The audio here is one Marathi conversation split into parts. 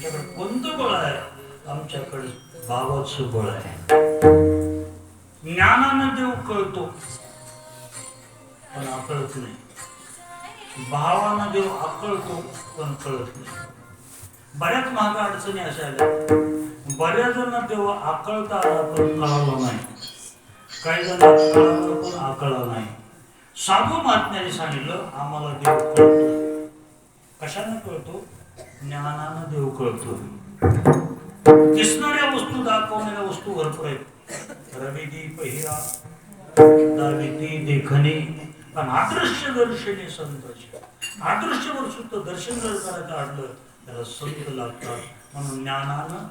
तुमच्याकडे कोणतं बळ आहे? आमच्याकडे भावाचं बळ आहे. ज्ञानानं देव कळतो पण आकळत नाही, भावानं देव आकळतो पण कळत नाही. बऱ्याच महाग अडचणी अशा आल्या, बऱ्याच जणांना देव आकळता आला पण कळाला नाही, काही जणांना कळालं पण आकळलं नाही. साधू महात्म्याने सांगितलं आम्हाला देव कळतो. कशानं कळतो? ज्ञानानं देव कळतो. दिसणाऱ्या वस्तू दाखवणाऱ्या वस्तू भरपूर आहेत, रविदीप हिरा दाविती देखणे, पण अदृश्य दर्शने संतांचे. अदृश्य वस्तूचं दर्शन जर करायचं आडलं त्याला संत लागतात. म्हणून ज्ञानानं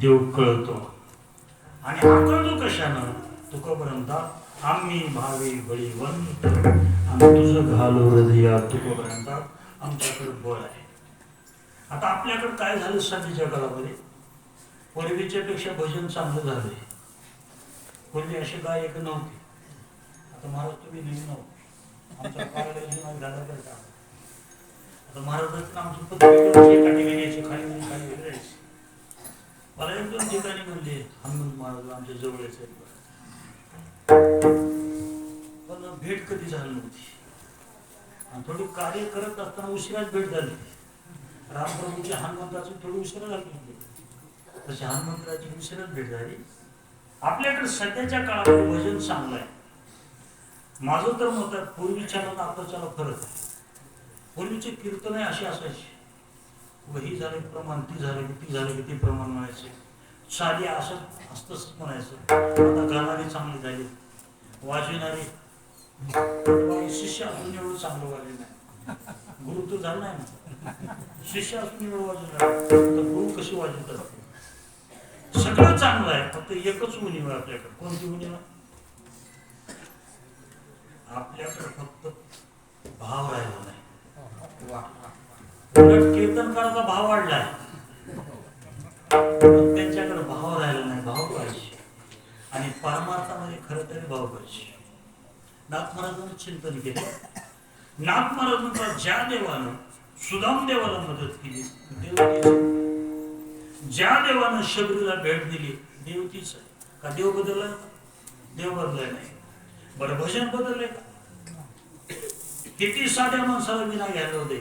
देव कळतो. आणि आकळतो कशानं? तुकोबंतात आम्ही भावे बळीवंत आणि तुझं घालो हृदयात. तुकोबंतात आमच्याकडे बळ आहे. आता आपल्याकडे काय झालं सध्याच्या काळामध्ये? पूर्वीच्या पेक्षा भजन चांगलं झालंय. पूर्वी असे गायक नव्हते. आता महाराज तुम्ही नेहमी नव्हते, आमच्या काळाला झाला करता. आता महाराजांचं आमची पत्रिकेची काठी घ्यायची, खाली खाली घ्यायची. मला एक दोन ठिकाणी म्हणले हनुमंत महाराज आमच्या जवळच आहेत, पण भेट कधी झाली नव्हती. आणि थोडी कार्य करत असताना उशिराच भेट झाली. रामप्रभूची हनुमंताची थोडी उशिरा झाली, तशी हनुमंतराची उशिराच भेट झाली. आपल्याकडे सध्याच्या काळामध्ये भजन चांगलं आहे. माझं तर मत आहे पूर्वीच्या आणि आताच्याला फरक आहे. पूर्वीचे कीर्तन अशी असायची, ही झाले प्रमाण, ती झाले ती झाले ती प्रमाण म्हणायचे, साधी असं असतंच म्हणायचं. आता गाणारी चांगली झाली, वाजविणारी शिष्य असून एवढं चांगलं वाजले नाही. गुरु तर झालं नाही ना, शिष्य असून एवढं वाजवणार तर गुरु कशी वाजवत असते? सगळं चांगलं आहे, फक्त एकच उणीव आहे आपल्याकडे. कोणती उणीव आहे? आपल्याकडे फक्त भाव राहिला नाही. कीर्तनकाराचा भाव वाढलाय, त्यांच्याकडे भाव राहिला नाही. भाव पाहिजे आणि परमार्थामध्ये खरं तरी भाव पाहिजे. नाथ महाराजांनी चिंतन केलं. नाथ महाराजांचा ज्या देवानं सुदाम देवाला मदत केली, ज्या देवानं शबरीला भेट दिली, देव तीच आहे का? देव बदलला? देव बदलाय नाही. बरं, भजन बदलले का? किती साध्या माणसाला विना घ्यायला होते,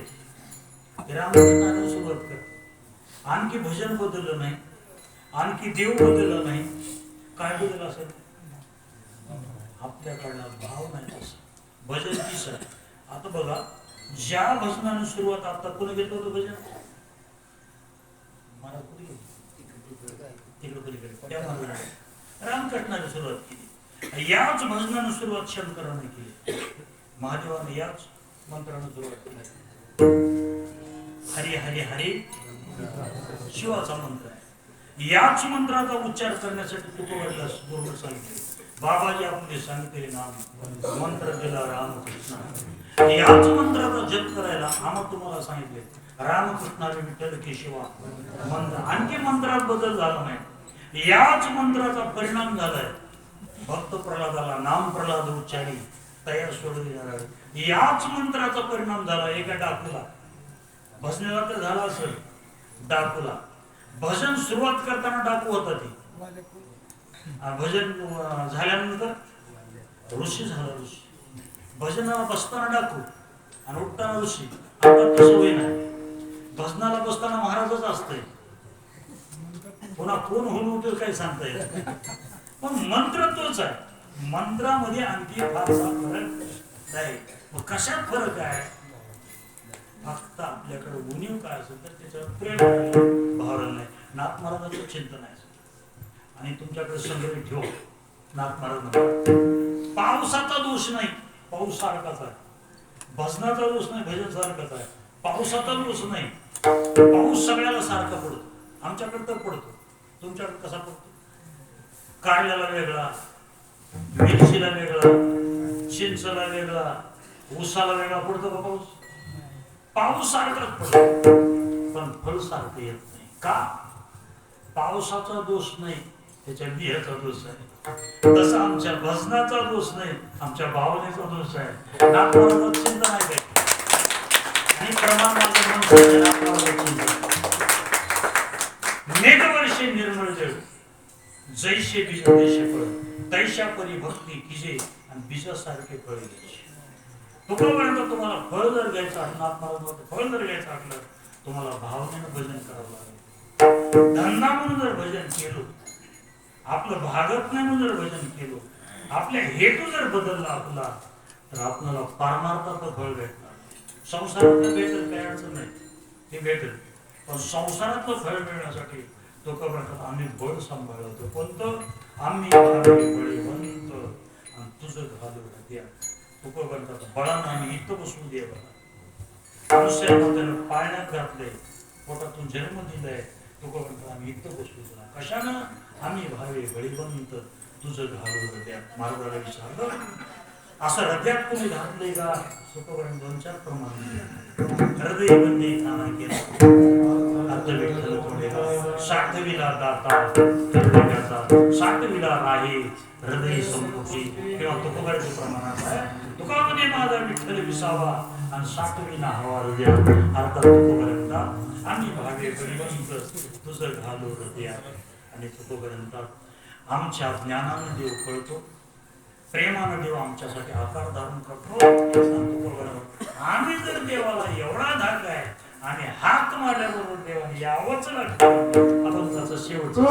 रामकृष्णाला सुरुवात कर, आणखी भजन बदललं नाही, आणखी देव बदलला नाही. काय बदल असेल? आपल्याकडला भाव नाही. असं भजन तीच आहे. आता बघा, ज्या भजनाने सुरुवात आता कोणी घेतलं होतं भजन? महाराज कुठे गेले? तिकडे पलीकडे त्या महाराजांनी रामकृष्णाने सुरुवात केली. याच भजनाने सुरुवात शंकराने केली, महादेवाने याच मंत्राने सुरुवात केली. हरी हरी हरी शिवाचा मंत्र आहे. याच मंत्राचा उच्चार करण्यासाठी तुकोबंदास बरोबर सांगितले. बाबाजी आपले सांगितले नाम मंत्र दिला रामकृष्ण. याच मंत्राचा जप करायला आम्हाला तुम्हाला सांगितले रामकृष्ण विठ्ठल केशवा मंत्र. आणखी मंत्रात बदल झाला नाही. याच मंत्राचा परिणाम झालाय. भक्त प्रल्हादाला नाम प्रल्हाद उच्चारी तयार सोडली. याच मंत्राचा परिणाम झाला एका डाकूला. भजनाला तर झाला असेल, डाकूला भजन सुरुवात करताना डाकू होता ती, भजन झाल्यानंतर ऋषी झाला. ऋषी भजनाला बसताना डाकू आणि उठताना ऋषी. आता तसं होई नाही. भजनाला बसताना महाराजच असतंय, पुन्हा कोण होऊन उठेल काही सांगता येत. पण मंत्र तोच आहे. मंत्रामध्ये आणखी फारसा फरक नाही. कशात फरक आहे? फक्त आपल्याकडे उणीव काय असेल तर त्याच्यावर प्रेम भाव नाही. नाथ महाराजांचं चिंतन आहे. आणि तुमच्याकडे संग्रह ठेव. नाथ महाराज पावसाचा दोष नाही, पाऊस सारखाच आहे. भजनाचा दोष नाही, भजन सारखाच आहे. पावसाचा दोष नाही, पाऊस सगळ्याला सारखा पडतो. आमच्याकडे तर पडतो, तुमच्याकडे कसा पडतो? कारल्याला वेगळा, मिरचीला वेगळा, चिंचला वेगळा, ऊसाला वेगळा पडतो का पाऊस? पाऊस सारखाच पडतो, पण फळ सारखं येत नाही. का? पावसाचा दोष नाही, त्याच्या बियाचा दोष आहे. तसा आमच्या भजनाचा दोष नाही, आमच्या भावनेचा दोष आहे. नाथमाराचं चिंतन आहे आणि प्रमाण माझं चिंतन. जैसे बीज तैसे फळ, तैशा परी भक्ती किजे आणि बीजासारखे फळ घ्यायचे. तोपर्यंत तुम्हाला फळ जर घ्यायचं असलं, फळ जर घ्यायचं असलं, तुम्हाला भावनेनं भजन करावं लागेल. धंदा म्हणून जर भजन केलं, आपलं भागत नाही म्हणून जर भजन केलं, आपल्या हेतू जर बदलला आपला, तर आपल्याला पारमार्थाचं फळ भेटणार. संसारातलं भेटेल, काही अडचण नाही, ते भेटेल. पण संसारातलं फळ मिळण्यासाठी तो म्हणतात आम्ही बळ सांभाळतो. कोणतं? आम्ही बळीवंत आणि तुझं घालू द्या. तुक म्हणतात बळानं आम्ही इथं बसू दे. मनुष्याला त्यानं पाळण्यात घातलंय, पोटातून जन्म दिलाय. तुक म्हणतात आम्ही इथं बसू द्या. कशानं? आम्ही भावे बळीवंत तुझं घालू द्या. महाराजाला विचारलं, असं हृदयात कोणी घातलंय का? तुकोबरांनी 2-4 प्रमाण हृदय बंदी खाना केला, अर्ध विठ्ठल तोडेला, साठविला दाता कर्तव्याचा, साठविला आहे हृदय संपुटी. किंवा तुकोबरांचं प्रमाण आहे, तुकामध्ये माझा विठ्ठल विसावा आणि साठविला हवा हृदया. अर्थात तुकोबरांचा आम्ही भावे बळीवंत तुझं घालू हृदयात. आणि तुकोबरांतात आमच्या ज्ञानानं देव कळतो, प्रेमानं देव आमच्यासाठी आकार धारण करतो. आम्ही जर देवाला एवढा धाक आहे आणि हात मारल्याबरोबर देवाने यावंच लागतं. आपण त्याचं शेवटचं